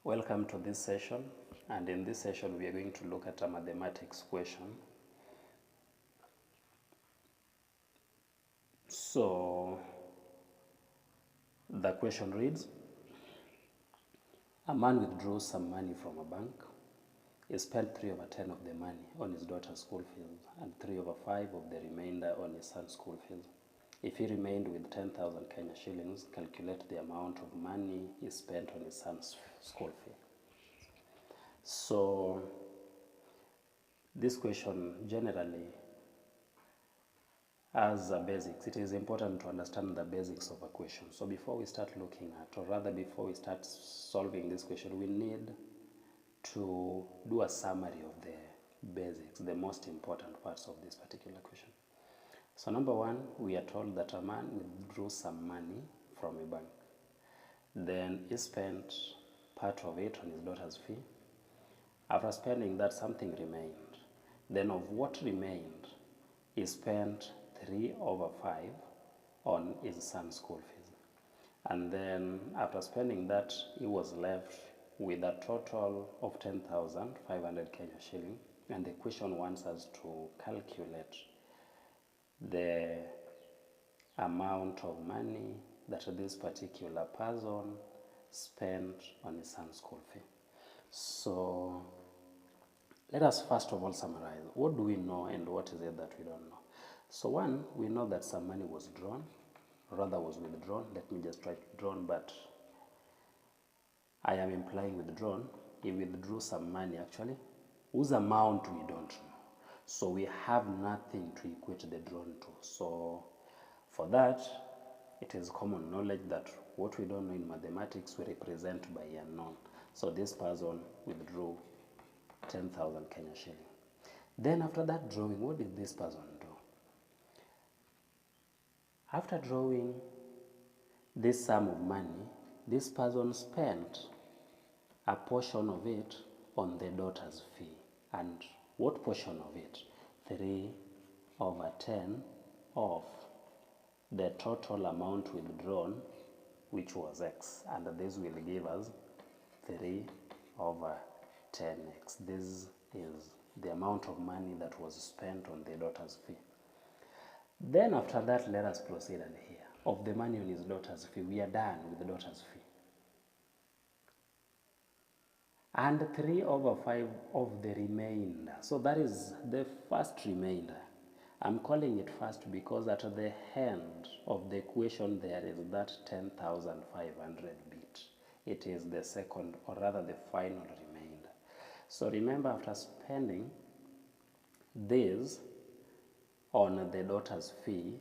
Welcome to this session, and in this session we are going to look at a mathematics question. So the question reads, a man withdraws some money from a bank. He spent 3/10 of the money on his daughter's school fees and 3/5 of the remainder on his son's school fees. If he remained with 10,000 Kenya shillings, calculate the amount of money he spent on his son's school fee. So this question generally has a basics. It is important to understand the basics of a question. So before we start looking at, or rather before we start solving this question, we need to do a summary of the basics, the most important parts of this particular question. So number one, we are told that a man withdrew some money from a bank. Then he spent part of it on his daughter's fee. After spending that, something remained. Then of what remained, he spent 3/5 on his son's school fees. And then after spending that, he was left with a total of 10,500 Kenya shilling. And the question wants us to calculate the amount of money that this particular person spent on his son's school fee. So let us first of all summarize. What do we know and what is it that we don't know? So one, we know that some money was drawn, rather was withdrawn. Let me just write drawn, but I am implying withdrawn. He withdrew some money actually, whose amount we don't know. So we have nothing to equate the drawn to. So for that, it is common knowledge that what we don't know in mathematics we represent by unknown. So this person withdrew 10,000 Kenya shilling. Then after that drawing, what did this person do? After drawing this sum of money, this person spent a portion of it on the daughter's fee. And what portion of it? 3/10 of the total amount withdrawn, which was X. And this will give us 3/10X. This is the amount of money that was spent on the daughter's fee. Then after that, let us proceed and here. Of the money on his daughter's fee, we are done with the daughter's fee. And 3/5 of the remainder. So that is the first remainder. I'm calling it first because at the end of the equation there is that 10,500 bit. It is the second, or rather the final remainder. So remember, after spending this on the daughter's fee,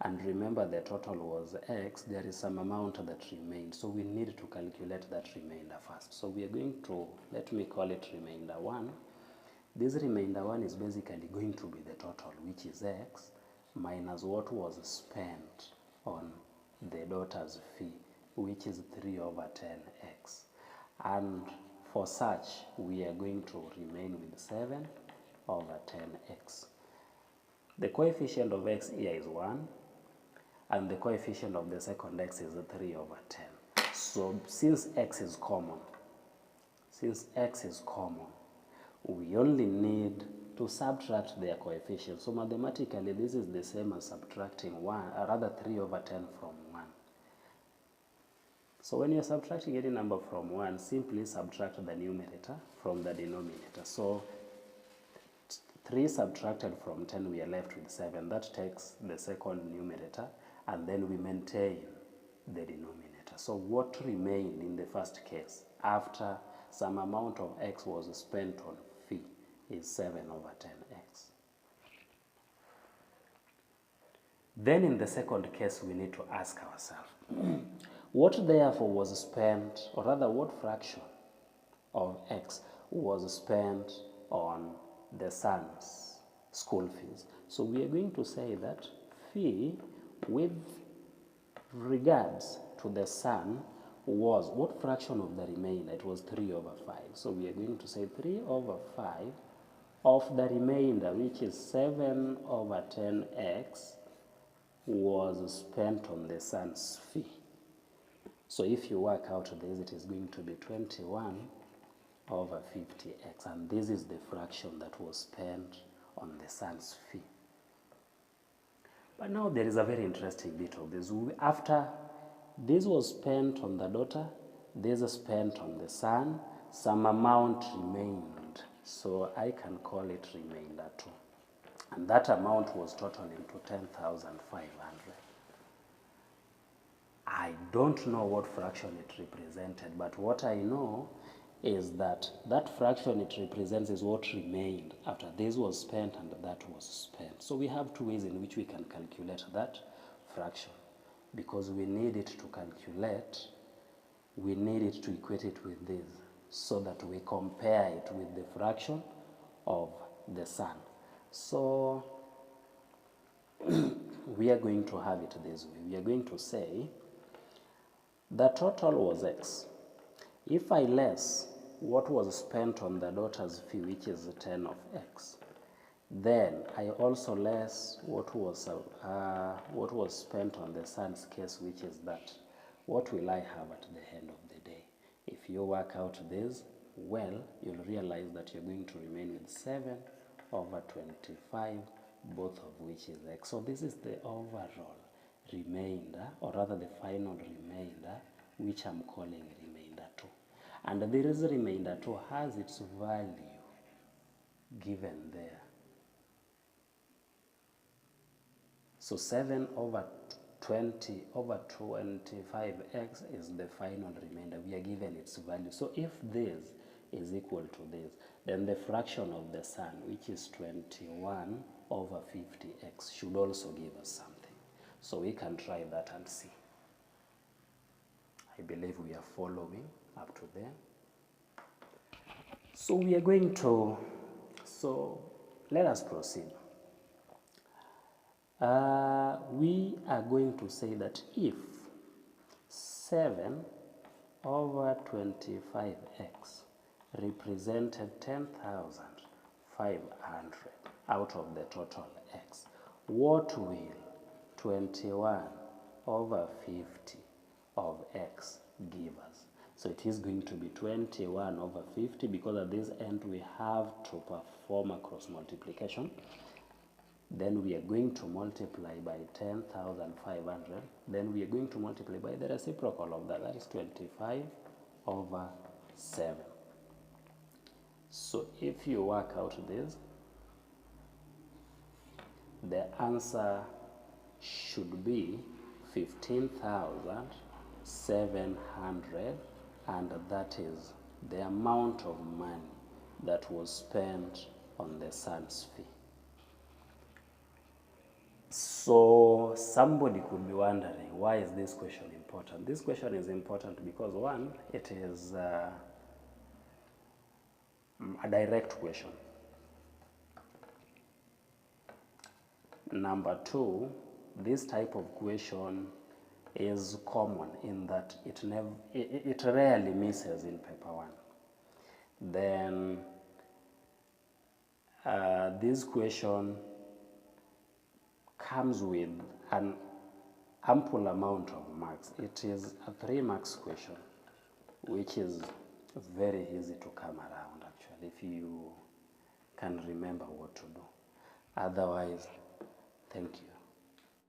and remember the total was X, there is some amount that remained. So we need to calculate that remainder first. So we are going to, let me call it remainder 1. This remainder 1 is basically going to be the total, which is X, minus what was spent on the daughter's fee, which is 3/10X. And for such, we are going to remain with 7/10X. The coefficient of X here is 1, and the coefficient of the second X is 3/10. So since X is common, we only need to subtract their coefficient. So mathematically, this is the same as subtracting 1, or rather 3/10 from 1. So when you're subtracting any number from 1, simply subtract the numerator from the denominator. So 3 subtracted from 10, we are left with 7. That takes the second numerator, and then we maintain the denominator. So what remained in the first case, after some amount of X was spent on fee, is 7/10X. Then in the second case, we need to ask ourselves, what therefore was spent, or rather what fraction of X was spent on the son's school fees? So we are going to say that fee with regards to the son was what fraction of the remainder? It was 3/5. So we are going to say 3/5 of the remainder, which is 7/10X, was spent on the son's fee. So if you work out this, it is going to be 21 over 50x, and this is the fraction that was spent on the son's fee. But now there is a very interesting bit of this. After this was spent on the daughter, this is spent on the son, some amount remained. So I can call it remainder 2. And that amount was totaling to 10,500. I don't know what fraction it represented, but what I know is that that fraction it represents is what remained after this was spent and that was spent. So we have two ways in which we can calculate that fraction. Because we need it to calculate, we need it to equate it with this so that we compare it with the fraction of the son. So we are going to have it this way. We are going to say the total was x. If I less what was spent on the daughter's fee, which is 10 of x, then I also less what was spent on the son's case, which is that. What will I have at the end of the day? If you work out this, well, you'll realize that you're going to remain with 7 over 25, both of which is x. So this is the overall remainder, or rather the final remainder, which I'm calling remainder 2. And there is remainder 2 has its value given there. So 7 over 20 over 25x is the final remainder. We are given its value. So if this is equal to this, then the fraction of the son, which is 21 over 50x, should also give us something. So we can try that and see. I believe we are following up to there. So we are going to, let us proceed. We are going to say that if 7 over 25x represented 10,500 out of the total x, what will 21 over 50 of x give us? So it is going to be 21 over 50, because at this end we have to perform a cross multiplication. Then we are going to multiply by 10,500. Then we are going to multiply by the reciprocal of that. That is 25 over 7. So if you work out this, the answer should be 15,700, and that is the amount of money that was spent on the son's fee. So somebody could be wondering, why is this question important? This question is important because, one, it is a direct question. Number two, this type of question is common in that it rarely misses in paper 1. Then this question comes with an ample amount of marks. It is a 3 marks question, which is very easy to come around actually, if you can remember what to do. Otherwise, thank you.